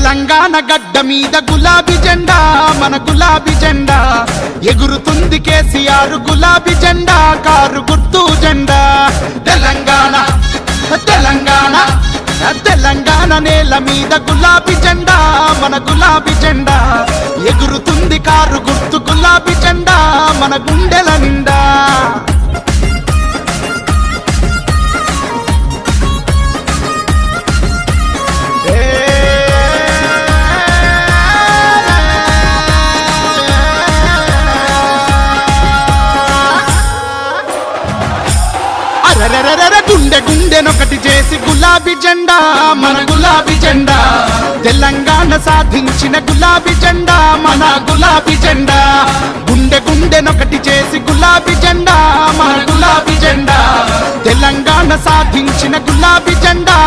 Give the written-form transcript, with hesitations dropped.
తెలంగాణ గడ్డ మీద గులాబీ జెండా మన గులాబీ జెండా ఎగురుతుంది కేసీఆర్ గులాబీ జెండా కారు గుర్తు జెండా తెలంగాణ తెలంగాణ తెలంగాణ నేల మీద గులాబీ జెండా మన గులాబీ జెండా ఎగురుతుంది కారు గుర్తు గులాబీ జెండా మన గుండెల నిండా గుండె గుండెనొకటి చేసి గులాబీ జెండా మన గులాబీ జెండా తెలంగాణ సాధించిన గులాబీ జెండా మన గులాబీ జెండా గుండె గుండెనొకటి చేసి గులాబీ జెండా మన గులాబీ జెండా తెలంగాణ సాధించిన గులాబీ జెండా